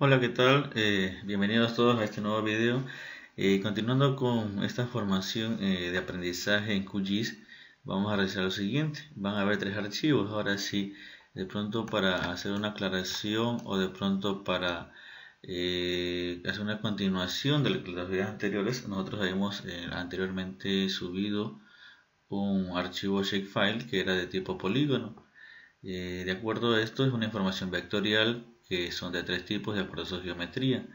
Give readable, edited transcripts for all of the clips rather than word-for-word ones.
Hola, ¿qué tal? Bienvenidos todos a este nuevo video. Continuando con esta formación de aprendizaje en QGIS, vamos a realizar lo siguiente. Van a haber tres archivos. Ahora sí, de pronto para hacer una aclaración o de pronto para hacer una continuación de las videos anteriores, nosotros habíamos anteriormente subido un archivo shapefile que era de tipo polígono. De acuerdo a esto, es una información vectorial que son de tres tipos de acuerdo a su geometría.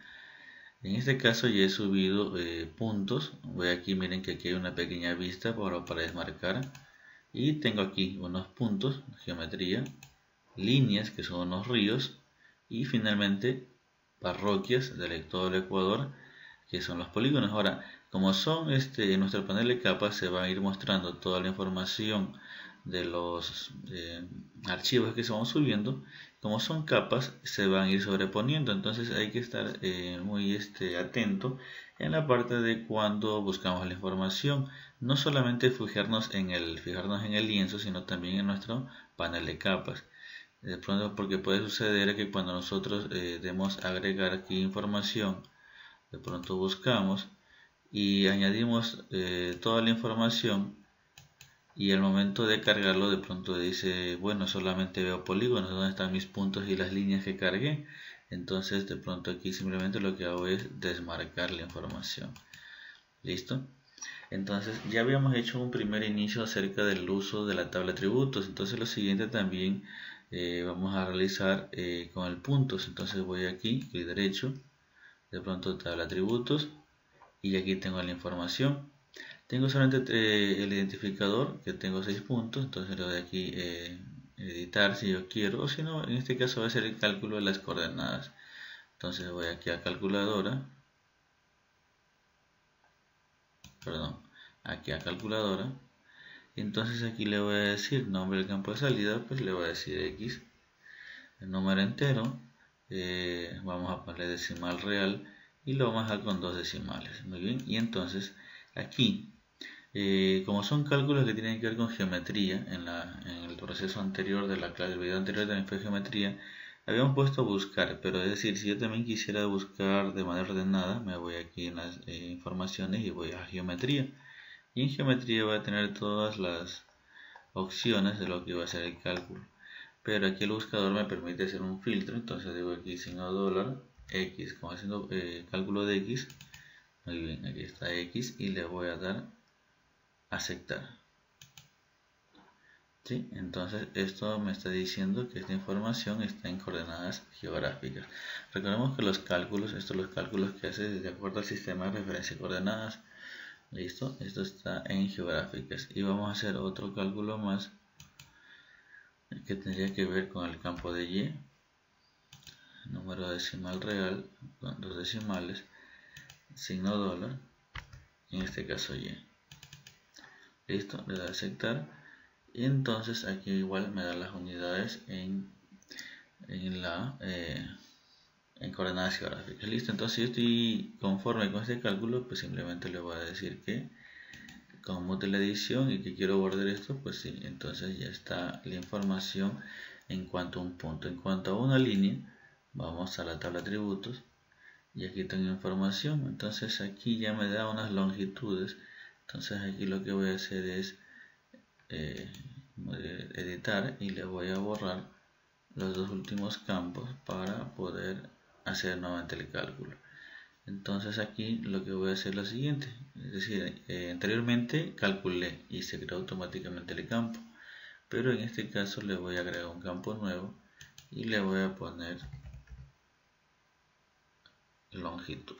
En este caso ya he subido puntos. Voy aquí, miren que aquí hay una pequeña vista para desmarcar. Y tengo aquí unos puntos, geometría, líneas que son unos ríos y finalmente parroquias del todo el Ecuador que son los polígonos. Ahora, como son en nuestro panel de capas se va a ir mostrando toda la información de los archivos que se van subiendo. Como son capas se van a ir sobreponiendo, entonces hay que estar muy atento en la parte de cuando buscamos la información, no solamente fijarnos en el lienzo, sino también en nuestro panel de capas. De pronto, porque puede suceder que cuando nosotros demos agregar aquí información, de pronto buscamos y añadimos toda la información y al momento de cargarlo de pronto dice, bueno, solamente veo polígonos, ¿dónde están mis puntos y las líneas que cargué? Entonces de pronto aquí simplemente lo que hago es desmarcar la información. ¿Listo? Entonces ya habíamos hecho un primer inicio acerca del uso de la tabla de atributos. Entonces lo siguiente también vamos a realizar con el puntos. Entonces voy aquí, clic derecho, de pronto tabla de atributos y aquí tengo la información. Tengo solamente el identificador, que tengo 6 puntos, entonces le doy aquí editar si yo quiero, o si no, en este caso va a ser el cálculo de las coordenadas. Entonces voy aquí a calculadora, perdón, aquí a calculadora, y entonces aquí le voy a decir nombre del campo de salida, pues le voy a decir X, el número entero, vamos a ponerle decimal real y lo vamos a dejar con dos decimales. Muy bien, y entonces aquí como son cálculos que tienen que ver con geometría, en el proceso anterior de la clase, el video anterior también fue geometría, habíamos puesto buscar, pero es decir, si yo también quisiera buscar de manera ordenada, me voy aquí en las informaciones y voy a geometría. Y en geometría voy a tener todas las opciones de lo que va a ser el cálculo. Pero aquí el buscador me permite hacer un filtro, entonces digo aquí signo dólar, X, como haciendo cálculo de X. Muy bien, aquí está X y le voy a dar aceptar. ¿Sí? Entonces esto me está diciendo que esta información está en coordenadas geográficas. Recordemos que los cálculos, los cálculos que hace de acuerdo al sistema de referencia de coordenadas. Listo, esto está en geográficas. Y vamos a hacer otro cálculo más que tendría que ver con el campo de Y. Número decimal real con dos decimales, signo dólar, en este caso Y. Listo, le doy a aceptar. Y entonces aquí igual me da las unidades en coordenadas geográficas. Listo, entonces si yo estoy conforme con este cálculo, pues simplemente le voy a decir que conmute la edición y que quiero guardar esto, pues sí, entonces ya está la información en cuanto a un punto. En cuanto a una línea, vamos a la tabla de atributos y aquí tengo información. Entonces aquí ya me da unas longitudes. Entonces aquí lo que voy a hacer es editar y le voy a borrar los dos últimos campos para poder hacer nuevamente el cálculo. Entonces aquí lo que voy a hacer es lo siguiente, es decir, anteriormente calculé y se creó automáticamente el campo, pero en este caso le voy a agregar un campo nuevo y le voy a poner longitud.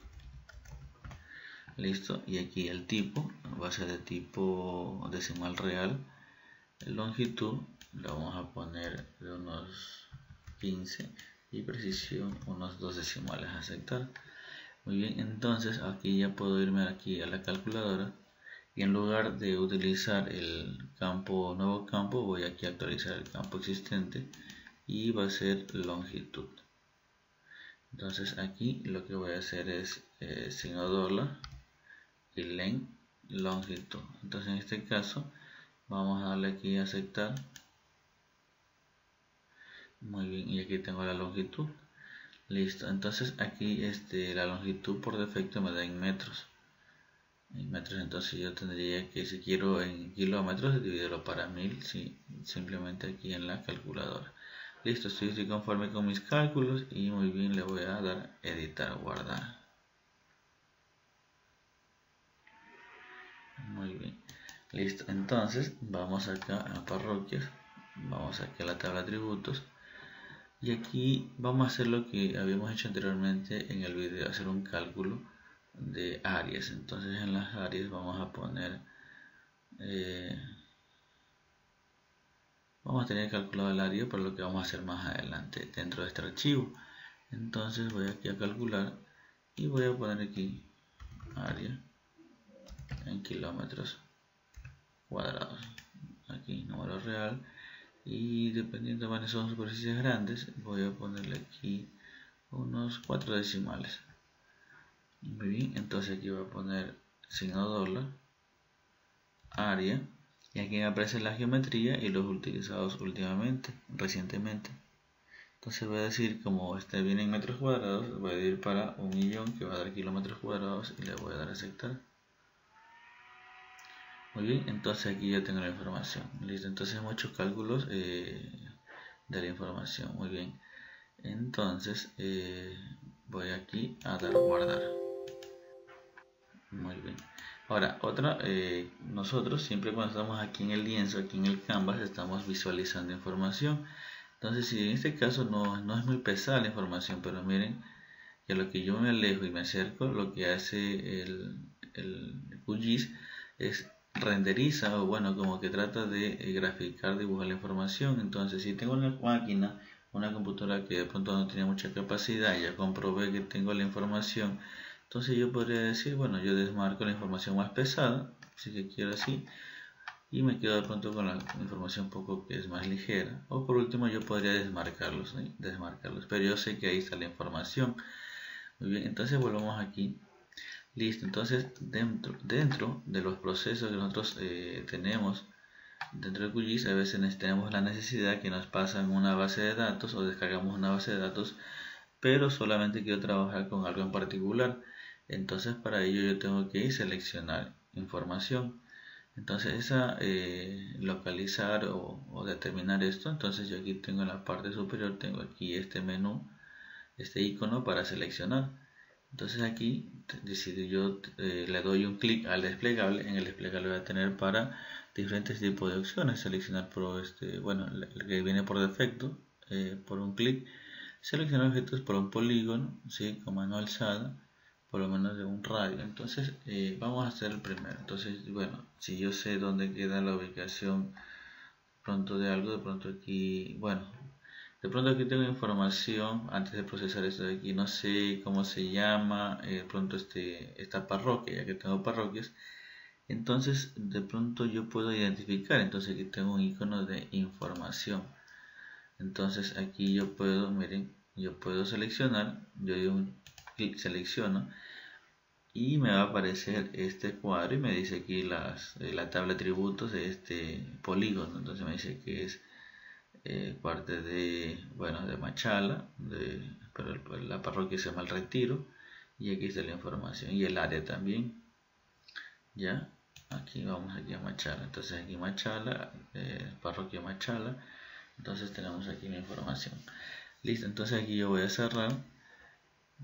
Listo, y aquí el tipo va a ser de tipo decimal real. Longitud la vamos a poner de unos 15 y precisión unos 2 decimales a aceptar. Muy bien, entonces aquí ya puedo irme aquí a la calculadora y en lugar de utilizar el nuevo campo, voy aquí a actualizar el campo existente y va a ser longitud. Entonces aquí lo que voy a hacer es signo dólar y len longitud. Entonces en este caso vamos a darle aquí a aceptar. Muy bien, y aquí tengo la longitud. Listo, entonces aquí la longitud por defecto me da en metros. Entonces yo tendría que, si quiero en kilómetros, dividirlo para 1000, sí, simplemente aquí en la calculadora. Listo, estoy conforme con mis cálculos y muy bien, le voy a dar editar, guardar. Muy bien, listo, entonces vamos acá a parroquias, vamos aquí a la tabla de atributos y aquí vamos a hacer lo que habíamos hecho anteriormente en el video, hacer un cálculo de áreas. Entonces en las áreas vamos a poner vamos a tener calculado el área para lo que vamos a hacer más adelante dentro de este archivo. Entonces voy aquí a calcular y voy a poner aquí área en kilómetros cuadrados, aquí número real, y dependiendo de cuáles son superficies grandes voy a ponerle aquí unos 4 decimales. Muy bien, entonces aquí voy a poner signo dólar, área, y aquí me aparece la geometría y los utilizados recientemente. Entonces voy a decir, como este viene en metros cuadrados, voy a ir para 1.000.000, que va a dar kilómetros cuadrados, y le voy a dar a aceptar. Muy bien, entonces aquí ya tengo la información. Listo, entonces hemos hecho cálculos de la información. Muy bien, entonces voy aquí a dar guardar. Muy bien. Ahora, nosotros siempre cuando estamos aquí en el lienzo, aquí en el canvas, estamos visualizando información. Entonces, si en este caso no es muy pesada la información, pero miren que a lo que yo me alejo y me acerco, lo que hace el QGIS es renderiza, o bueno, como que trata de graficar, dibujar la información. Entonces, si tengo una máquina, una computadora que de pronto no tiene mucha capacidad, ya comprobé que tengo la información, entonces yo podría decir, bueno, yo desmarco la información más pesada, si que quiero así, y me quedo de pronto con la información un poco que es más ligera, o por último yo podría desmarcarlos, ¿sí? Pero yo sé que ahí está la información. Muy bien, entonces volvamos aquí. Listo, entonces dentro de los procesos que nosotros tenemos dentro de QGIS, a veces tenemos la necesidad que nos pasan una base de datos o descargamos una base de datos, pero solamente quiero trabajar con algo en particular. Entonces para ello yo tengo que seleccionar información. Entonces localizar o determinar esto, entonces yo aquí tengo en la parte superior, tengo aquí este menú, este icono para seleccionar. Entonces aquí yo le doy un clic al desplegable. En el desplegable voy a tener para diferentes tipos de opciones, seleccionar el que viene por defecto, por un clic, seleccionar objetos por un polígono, ¿sí? Con mano alzada, por lo menos de un radio. Entonces vamos a hacer el primero. Entonces, bueno, si yo sé dónde queda la ubicación pronto de algo, de pronto aquí, bueno, de pronto aquí tengo información antes de procesar esto de aquí, no sé cómo se llama, de pronto esta parroquia, ya que tengo parroquias, entonces de pronto yo puedo identificar, entonces aquí tengo un icono de información. Entonces aquí yo puedo, miren, yo puedo seleccionar, yo doy un clic, selecciono y me va a aparecer este cuadro y me dice aquí la tabla de atributos de este polígono. Entonces me dice que es parte de Machala, pero la parroquia se llama El Retiro, y aquí está la información y el área también. Ya, aquí vamos aquí a Machala, entonces aquí Machala, parroquia Machala. Entonces tenemos aquí la información. Listo, entonces aquí yo voy a cerrar.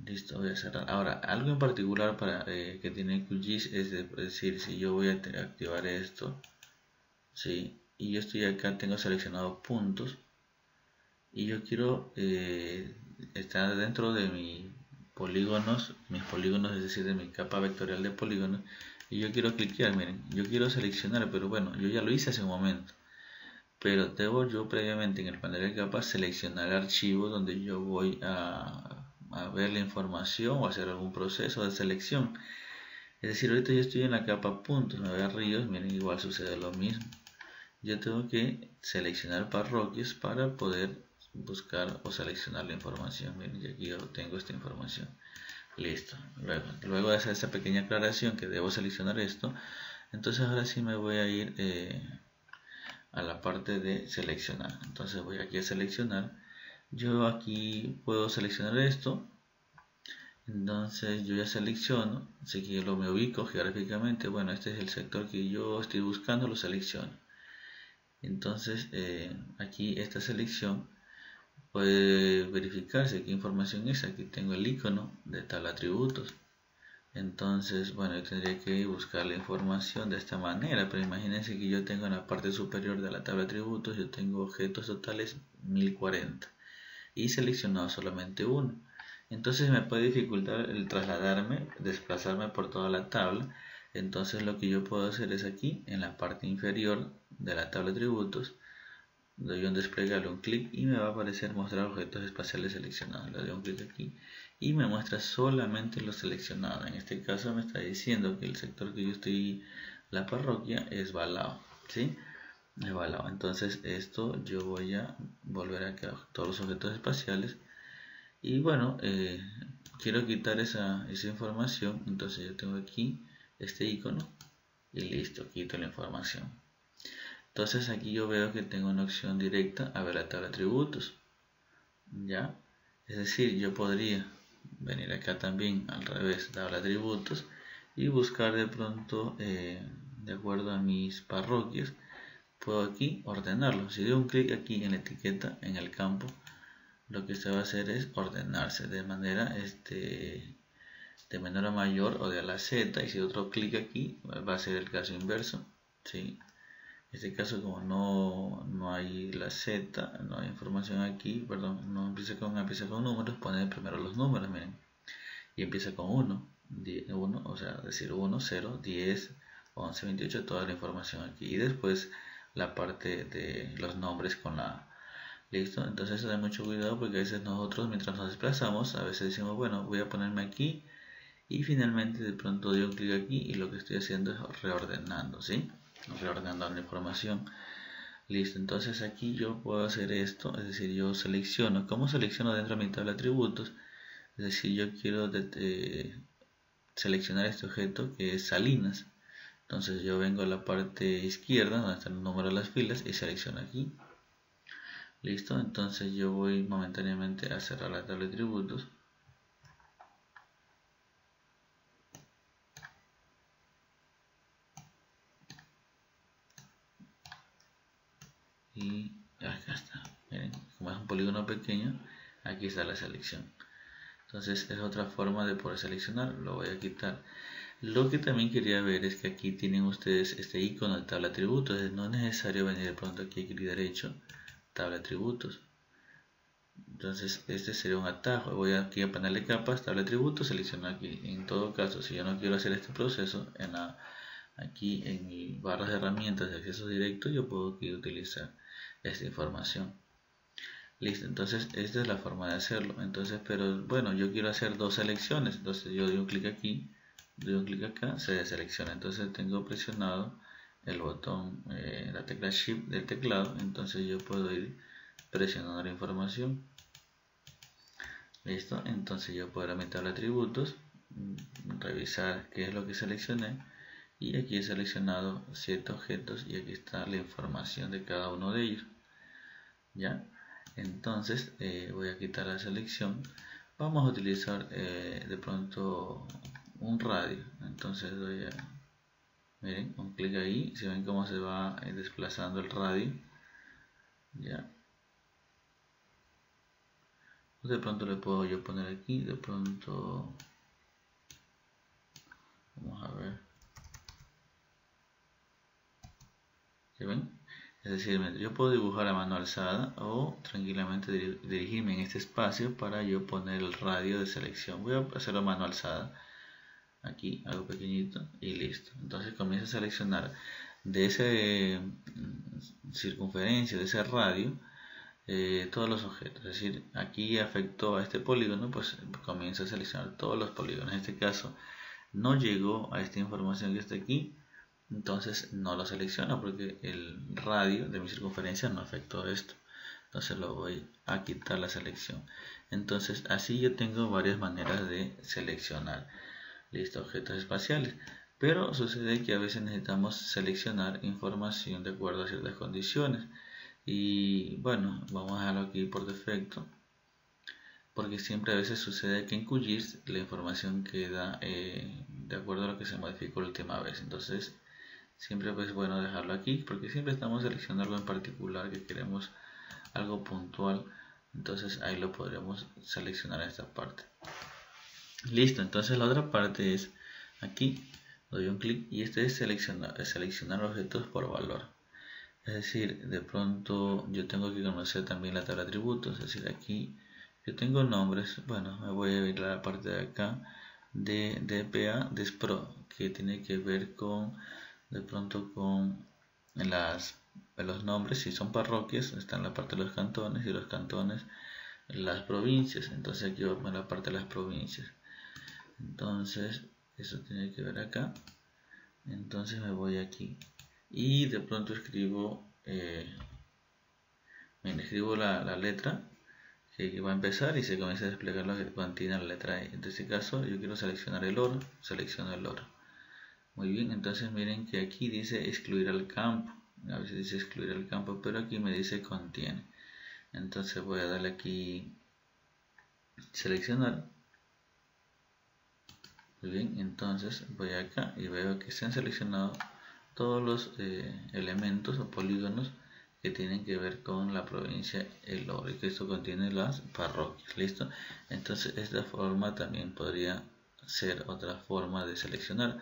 Listo, voy a cerrar. Ahora, algo en particular para que tiene QGIS es decir, si yo voy a activar esto, ¿sí? Y yo estoy acá, tengo seleccionados puntos y yo quiero estar dentro de mis polígonos, es decir, de mi capa vectorial de polígonos, y yo quiero cliquear, miren, yo quiero seleccionar, pero bueno, yo ya lo hice hace un momento. Pero debo yo previamente en el panel de capas seleccionar el archivo donde yo voy a ver la información o hacer algún proceso de selección. Es decir, ahorita yo estoy en la capa puntos, me voy a ríos, miren, igual sucede lo mismo. Yo tengo que seleccionar parroquias para poder buscar o seleccionar la información. Miren, y aquí yo tengo esta información. Listo. Luego de hacer esa pequeña aclaración que debo seleccionar esto, entonces ahora sí me voy a ir a la parte de seleccionar. Entonces voy aquí a seleccionar, Yo aquí puedo seleccionar esto. Entonces yo ya selecciono, así que me ubico geográficamente. Bueno, este es el sector que yo estoy buscando, lo selecciono. Entonces aquí esta selección puede verificarse qué información es. Aquí tengo el icono de tabla atributos. Entonces, bueno, yo tendría que buscar la información de esta manera, pero imagínense que yo tengo en la parte superior de la tabla de atributos, yo tengo objetos totales 1040 y seleccionado solamente uno. Entonces me puede dificultar el trasladarme, desplazarme por toda la tabla. Entonces lo que yo puedo hacer es aquí, en la parte inferior de la tabla de atributos, doy un desplegable, un clic y me va a aparecer mostrar objetos espaciales seleccionados. Le doy un clic aquí y me muestra solamente los seleccionados. En este caso me está diciendo que el sector que yo estoy, la parroquia, es Balao, ¿sí? Es Balao. Entonces esto yo voy a volver a crear todos los objetos espaciales y bueno, quiero quitar esa información. Entonces yo tengo aquí este icono y listo, quito la información. Entonces aquí yo veo que tengo una opción directa a ver la tabla de atributos, ¿ya? Es decir, yo podría venir acá también al revés, tabla de atributos, y buscar de pronto, de acuerdo a mis parroquias, puedo aquí ordenarlo. Si doy un clic aquí en la etiqueta, en el campo, lo que se va a hacer es ordenarse de manera de menor a mayor o de a la Z, y si otro clic aquí va a ser el caso inverso, ¿sí? En este caso, como no hay la Z, no hay información aquí, perdón, no empieza con números, pone primero los números, miren, y empieza con 1, 1, o sea, decir 1, 0, 10, 11, 28, toda la información aquí, y después la parte de los nombres con la... Listo, entonces ten mucho cuidado porque a veces nosotros mientras nos desplazamos, a veces decimos, bueno, voy a ponerme aquí, y finalmente de pronto doy un clic aquí y lo que estoy haciendo es reordenando, ¿sí? Reordenando la información. Listo, entonces aquí yo puedo hacer esto, es decir, yo selecciono. ¿Cómo selecciono dentro de mi tabla de atributos? Es decir, yo quiero seleccionar este objeto que es Salinas. Entonces yo vengo a la parte izquierda donde están el número de las filas y selecciono aquí. Listo, entonces yo voy momentáneamente a cerrar la tabla de atributos. Y acá está, miren, como es un polígono pequeño, aquí está la selección. Entonces es otra forma de poder seleccionar, lo voy a quitar. Lo que también quería ver es que aquí tienen ustedes este icono de tabla de atributos, no es necesario venir de pronto aquí a clic derecho, tabla de atributos. Entonces este sería un atajo, voy aquí a panel de capas, tabla de atributos, selecciono aquí. En todo caso, si yo no quiero hacer este proceso, aquí en mi barra de herramientas de acceso directo, yo puedo aquí utilizar esta información. Listo, entonces esta es la forma de hacerlo. Entonces, pero bueno, yo quiero hacer dos selecciones, entonces yo doy un clic aquí, doy un clic acá, se deselecciona. Entonces tengo presionado el botón, la tecla Shift del teclado, entonces yo puedo ir presionando la información. Listo, entonces yo puedo ir a mi tabla de atributos, revisar qué es lo que seleccioné, y aquí he seleccionado 7 objetos y aquí está la información de cada uno de ellos. ¿Ya? Entonces voy a quitar la selección. Vamos a utilizar de pronto un radio. Entonces doy miren, un clic ahí. Si ven cómo se va desplazando el radio. ¿Ya? De pronto le puedo yo poner aquí. De pronto vamos a ver. ¿Sí ven? Es decir, yo puedo dibujar a mano alzada o tranquilamente dirigirme en este espacio para yo poner el radio de selección. Voy a hacerlo a mano alzada. Aquí algo pequeñito y listo. Entonces comienzo a seleccionar de esa circunferencia, de ese radio, todos los objetos. Es decir, aquí afectó a este polígono, pues comienzo a seleccionar todos los polígonos. En este caso no llegó a esta información que está aquí, entonces no lo selecciono porque el radio de mi circunferencia no afectó esto. Entonces lo voy a quitar la selección. Entonces así yo tengo varias maneras de seleccionar. Listo, objetos espaciales. Pero sucede que a veces necesitamos seleccionar información de acuerdo a ciertas condiciones. Y bueno, vamos a dejarlo aquí por defecto. porque siempre a veces sucede que en QGIS la información queda de acuerdo a lo que se modificó la última vez. Entonces siempre es bueno dejarlo aquí, porque siempre estamos seleccionando algo en particular que queremos, algo puntual. Entonces ahí lo podríamos seleccionar en esta parte. Listo, entonces la otra parte es aquí, doy un clic y este es seleccionar objetos por valor. Es decir, de pronto yo tengo que conocer también la tabla de atributos, es decir, aquí yo tengo nombres. Bueno, me voy a ir a la parte de acá de DPA, DESPRO, que tiene que ver con, de pronto con los nombres. Si son parroquias, está en la parte de los cantones, y los cantones, las provincias. Entonces aquí vamos a la parte de las provincias. Entonces eso tiene que ver acá. Entonces me voy aquí y de pronto escribo la letra que va a empezar y se comienza a desplegar lo que contiene la letra E. En este caso yo quiero seleccionar el oro, selecciono el oro. Muy bien, entonces miren que aquí dice excluir al campo. A veces dice excluir al campo, pero aquí me dice contiene. Entonces voy a darle aquí seleccionar. Muy bien, entonces voy acá y veo que se han seleccionado todos los elementos o polígonos que tienen que ver con la provincia El Oro, y que esto contiene las parroquias. Listo, entonces esta forma también podría ser otra forma de seleccionar.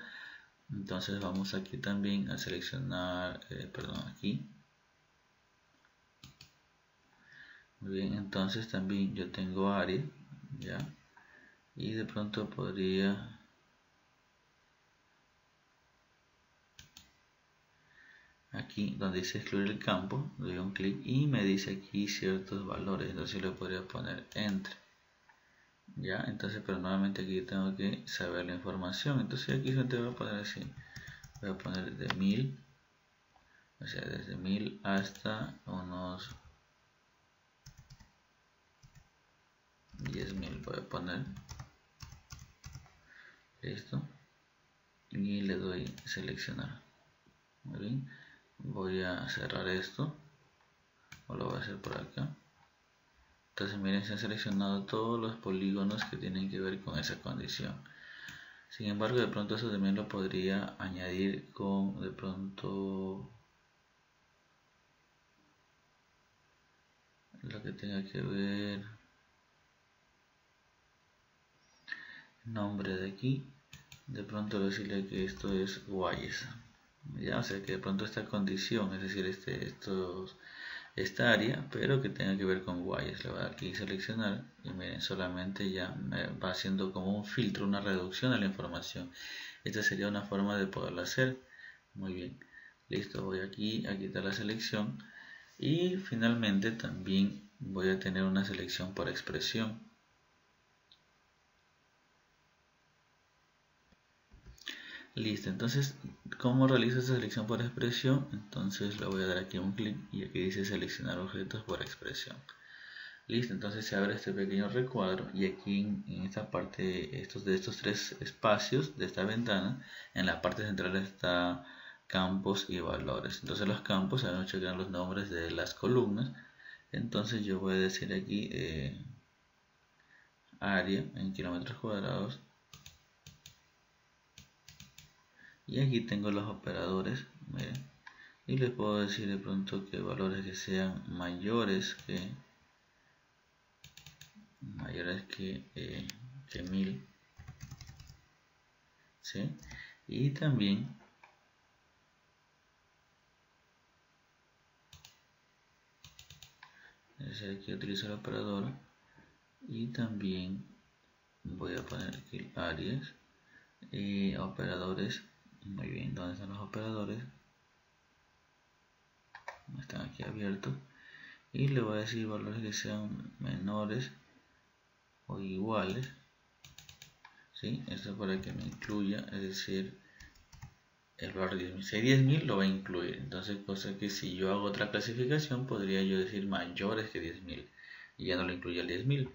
Entonces vamos aquí también a seleccionar, aquí. Muy bien, entonces también yo tengo área, ya, y de pronto podría aquí donde dice excluir el campo, doy un clic y me dice aquí ciertos valores. Entonces le podría poner entre, ya. Entonces, pero nuevamente aquí tengo que saber la información. Entonces aquí se te voy a poner así, voy a poner de 1000, o sea, desde 1000 hasta unos 10.000 voy a poner. Listo, y le doy seleccionar. Muy bien, voy a cerrar esto, o lo voy a hacer por acá. Entonces miren, se han seleccionado todos los polígonos que tienen que ver con esa condición. Sin embargo, de pronto eso también lo podría añadir con, de pronto, lo que tenga que ver nombre de aquí. De pronto decirle que esto es Guayes, ya, o sea que de pronto esta condición, es decir, esta área, pero que tenga que ver con Guayes. Le voy a dar aquí seleccionar y miren, solamente ya me va haciendo como un filtro, una reducción de la información. Esta sería una forma de poderlo hacer. Muy bien, listo, voy aquí a quitar la selección y finalmente también voy a tener una selección por expresión. Listo, entonces, ¿cómo realizo esta selección por expresión? Entonces le voy a dar aquí un clic y aquí dice seleccionar objetos por expresión. Listo, entonces se abre este pequeño recuadro y aquí en esta parte de estos tres espacios de esta ventana, en la parte central está campos y valores. Entonces los campos, sabemos checar los nombres de las columnas. Entonces yo voy a decir aquí área en kilómetros cuadrados. Y aquí tengo los operadores, miren, y les puedo decir de pronto que valores que sean mayores que 1000, ¿sí? Y también aquí utilizo el operador y también voy a poner aquí áreas y operadores. Muy bien, ¿dónde están los operadores? Están aquí abiertos y le voy a decir valores que sean menores o iguales, ¿sí? Esto para que me incluya, es decir, el valor de 10.000. Si hay 10.000 lo va a incluir, entonces cosa que si yo hago otra clasificación podría yo decir mayores que 10.000 y ya no lo incluye al 10.000.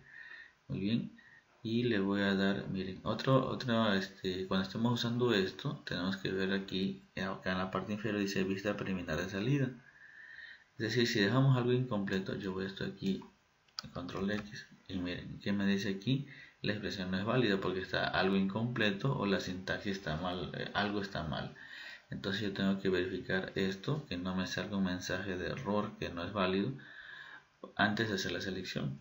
Muy bien, y le voy a dar, miren, cuando estemos usando esto tenemos que ver aquí, acá en la parte inferior dice vista preliminar de salida. Es decir, si dejamos algo incompleto, yo voy esto aquí control X, y miren, ¿qué me dice aquí? La expresión no es válida porque está algo incompleto o la sintaxis está mal, algo está mal. Entonces yo tengo que verificar esto, que no me salga un mensaje de error que no es válido antes de hacer la selección.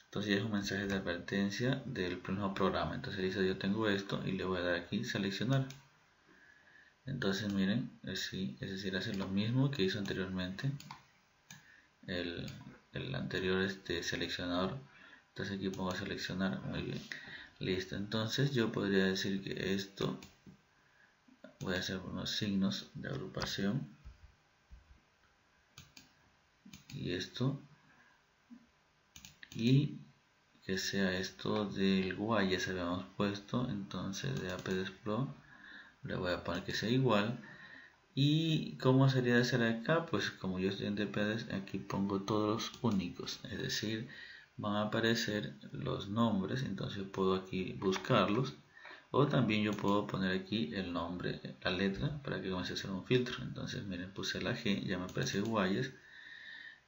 Entonces ya es un mensaje de advertencia del mismo programa. Entonces dice, yo tengo esto y le voy a dar aquí seleccionar. Entonces miren, es decir, hace lo mismo que hizo anteriormente el anterior seleccionador. Entonces aquí pongo a seleccionar, muy bien, listo. Entonces yo podría decir que esto, voy a hacer unos signos de agrupación y esto, y que sea esto del Y, ya se habíamos puesto. Entonces de APDESPRO le voy a poner que sea igual. Y cómo sería de hacer acá, pues como yo estoy en DPDES, aquí pongo todos los únicos, es decir, van a aparecer los nombres. Entonces puedo aquí buscarlos, o también yo puedo poner aquí el nombre, la letra, para que comience a hacer un filtro. Entonces miren, puse la G, ya me aparece Guayes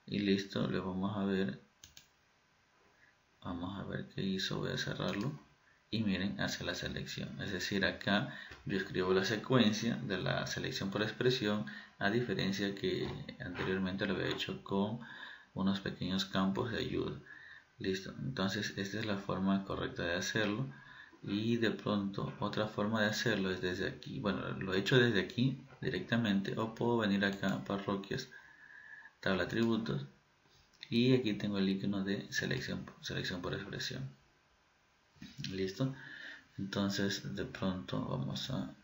y listo. Le vamos a ver qué hizo. Voy a cerrarlo y miren, hace la selección. Es decir, acá yo escribo la secuencia de la selección por expresión, a diferencia que anteriormente lo había hecho con unos pequeños campos de ayuda. Listo, entonces esta es la forma correcta de hacerlo. Y de pronto otra forma de hacerlo es desde aquí. Bueno, lo he hecho desde aquí directamente, o puedo venir acá, parroquias, tabla atributos, y aquí tengo el icono de selección por expresión. Listo, entonces de pronto vamos a,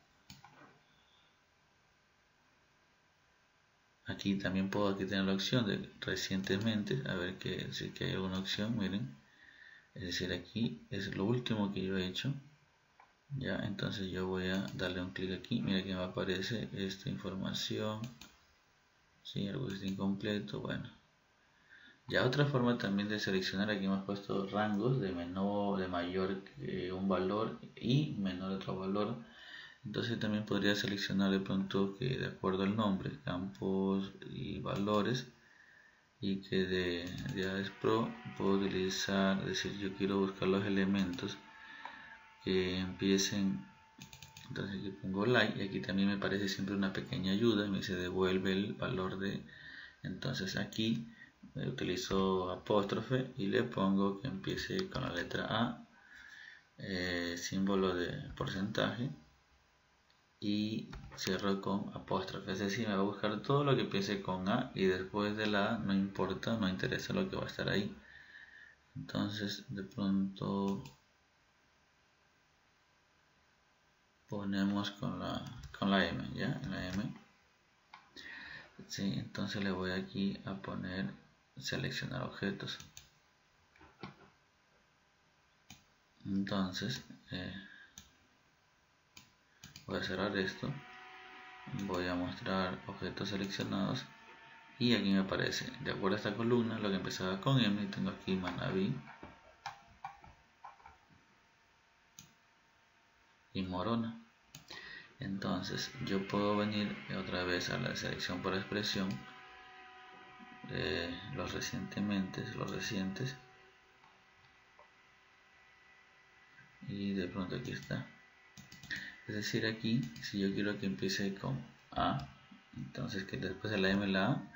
aquí también puedo aquí tener la opción de recientemente, a ver si hay alguna opción. Miren, es decir, aquí es lo último que yo he hecho. Ya, entonces yo voy a darle un clic aquí. Mira que me aparece esta información. Sí, algo está incompleto. Bueno, ya otra forma también de seleccionar, aquí hemos puesto rangos de menor, de mayor un valor y menor otro valor. Entonces también podría seleccionar de pronto que de acuerdo al nombre, campos y valores, y que de ADESPRO puedo utilizar, es decir, yo quiero buscar los elementos que empiecen. Entonces aquí pongo like, y aquí también me aparece siempre una pequeña ayuda y me dice devuelve el valor de. Entonces aquí utilizo apóstrofe y le pongo que empiece con la letra A, símbolo de porcentaje, y cierro con apóstrofe. Es decir, me va a buscar todo lo que empiece con A, y después de la A no importa, no interesa lo que va a estar ahí. Entonces de pronto ponemos con la M, ya, en la M. Sí, entonces le voy aquí a poner seleccionar objetos. Entonces voy a cerrar esto, voy a mostrar objetos seleccionados, y aquí me aparece de acuerdo a esta columna lo que empezaba con M. Tengo aquí Manabí y Morona. Entonces yo puedo venir otra vez a la selección por expresión, los recientes, y de pronto aquí está. Es decir, aquí si yo quiero que empiece con A, entonces que después de la M la A,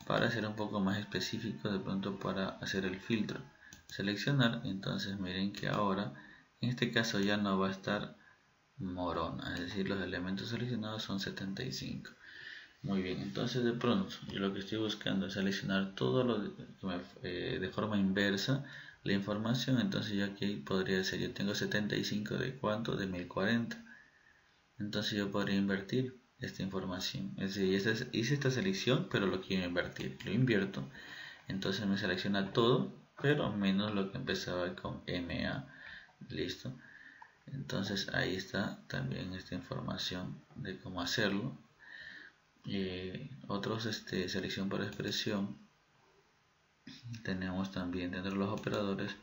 para ser un poco más específico, de pronto para hacer el filtro, seleccionar. Entonces miren que ahora en este caso ya no va a estar Morona, es decir, los elementos seleccionados son 75. Muy bien, entonces de pronto yo lo que estoy buscando es seleccionar todo lo de forma inversa la información. Entonces yo aquí podría decir, yo tengo 75 de cuánto, de 1040. Entonces yo podría invertir esta información, es decir, hice esta selección pero lo quiero invertir, lo invierto. Entonces me selecciona todo pero menos lo que empezaba con MA. Listo, entonces ahí está también esta información de cómo hacerlo. Otros selección por expresión tenemos también dentro de los operadores.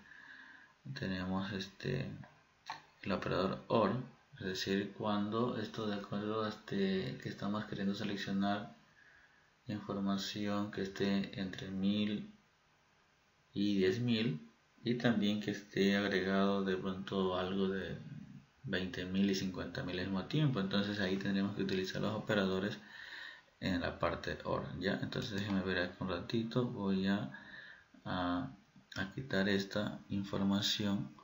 Tenemos el operador OR, es decir, cuando esto de acuerdo a que estamos queriendo seleccionar información que esté entre 1000 y 10.000, y también que esté agregado de pronto algo de 20.000 y 50.000 al mismo tiempo. Entonces ahí tendremos que utilizar los operadores en la parte OR, ¿ya? Entonces déjenme ver aquí un ratito. Voy a quitar esta información.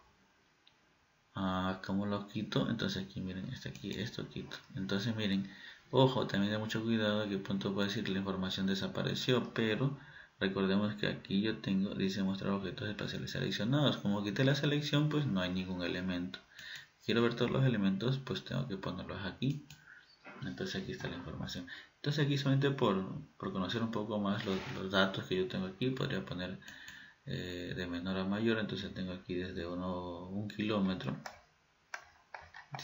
¿Cómo lo quito? Entonces aquí miren, esto quito. Entonces miren, ojo, también hay mucho cuidado que pronto puede decir la información desapareció, pero recordemos que aquí yo tengo, dice mostrar objetos espaciales seleccionados. Como quité la selección, pues no hay ningún elemento. Quiero ver todos los elementos, pues tengo que ponerlos aquí. Entonces aquí está la información. Entonces aquí solamente por conocer un poco más los datos que yo tengo aquí, podría poner de menor a mayor. Entonces tengo aquí desde 1 kilómetro,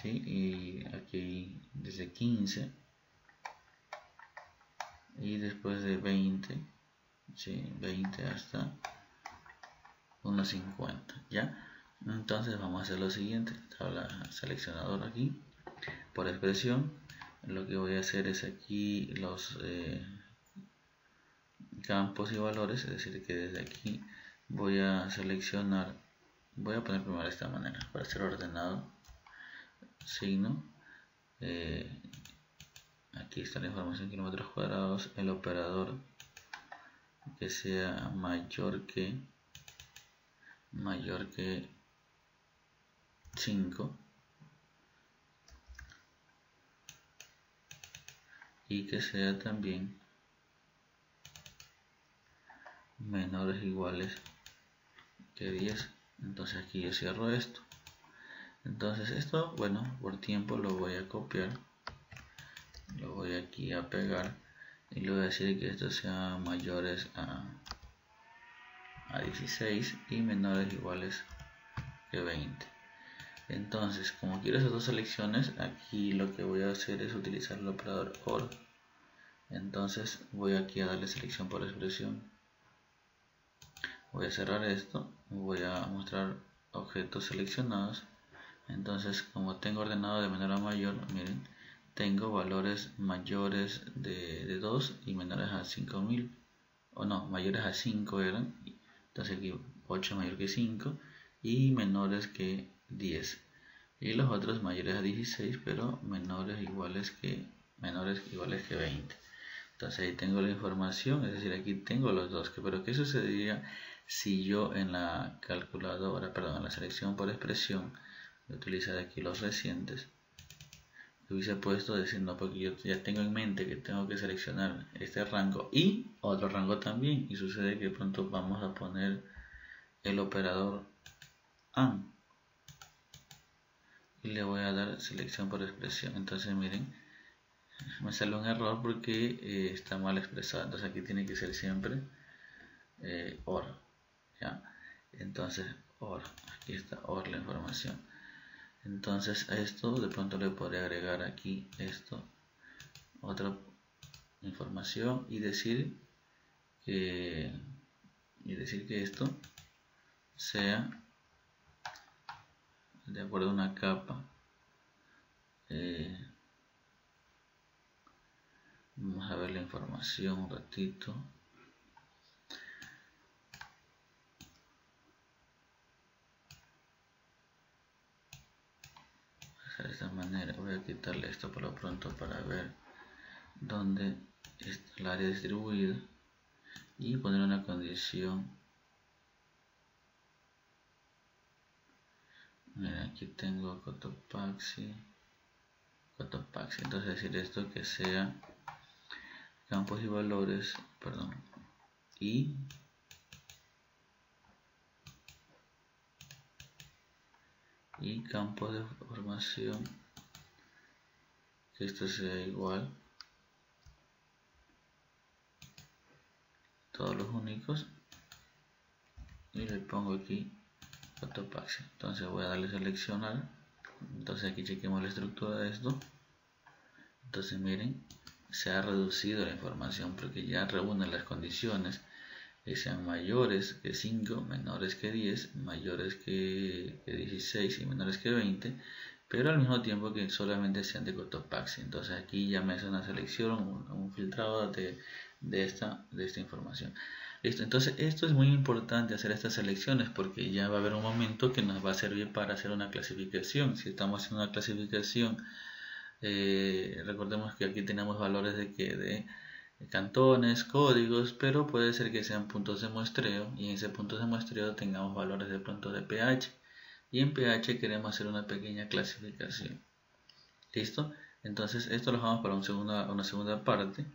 ¿sí? Y aquí desde 15, y después de 20, ¿sí? 20 hasta 1,50, ¿ya? Entonces vamos a hacer lo siguiente. Tabla seleccionador aquí por expresión. Lo que voy a hacer es aquí los campos y valores, es decir que desde aquí voy a seleccionar, voy a poner primero de esta manera para ser ordenado, signo, aquí está la información, kilómetros cuadrados, el operador que sea mayor que 5 y que sea también menores o iguales que 10. Entonces aquí yo cierro esto. Entonces esto, bueno, por tiempo lo voy a copiar, lo voy aquí a pegar y le voy a decir que estos sean mayores a 16 y menores o iguales que 20. Entonces, como quiero esas dos selecciones, aquí lo que voy a hacer es utilizar el operador OR. Entonces voy aquí a darle selección por expresión. Voy a cerrar esto, voy a mostrar objetos seleccionados. Entonces, como tengo ordenado de menor a mayor, miren, tengo valores mayores de 2 y menores a 5.000, o no, mayores a 5 eran. Entonces aquí 8 mayor que 5 y menores que 10, y los otros mayores a 16 pero menores iguales que 20. Entonces ahí tengo la información, es decir, aquí tengo los dos. Pero ¿qué sucedería si yo en la calculadora, perdón, en la selección por expresión, voy a utilizar aquí los recientes, hubiese puesto diciendo, porque yo ya tengo en mente que tengo que seleccionar este rango y otro rango también, y sucede que de pronto vamos a poner el operador AND y le voy a dar selección por expresión. Entonces miren, me sale un error porque está mal expresado. Entonces aquí tiene que ser siempre OR, ¿ya? Entonces OR, aquí está OR la información. Entonces a esto de pronto le podré agregar aquí esto, otra información, y decir que esto sea de acuerdo a una capa. Vamos a ver la información un ratito. De esta manera voy a quitarle esto por lo pronto para ver dónde está el área distribuida y poner una condición. Miren, aquí tengo Cotopaxi, entonces decir esto que sea campos y valores, perdón, y campos de formación, que esto sea igual, todos los únicos, y le pongo aquí Cotopaxi. Entonces voy a darle seleccionar. Entonces aquí chequemos la estructura de esto. Entonces miren, se ha reducido la información porque ya reúne las condiciones que sean mayores que 5, menores que 10, mayores que 16 y menores que 20, pero al mismo tiempo que solamente sean de Cotopaxi. Entonces aquí ya me hace una selección, un filtrado de esta información. ¿Listo? Entonces esto es muy importante hacer estas selecciones porque ya va a haber un momento que nos va a servir para hacer una clasificación. Si estamos haciendo una clasificación, recordemos que aquí tenemos valores de cantones, códigos, pero puede ser que sean puntos de muestreo y en ese punto de muestreo tengamos valores de pronto de pH y en pH queremos hacer una pequeña clasificación. ¿Listo? Entonces esto lo dejamos para una segunda parte.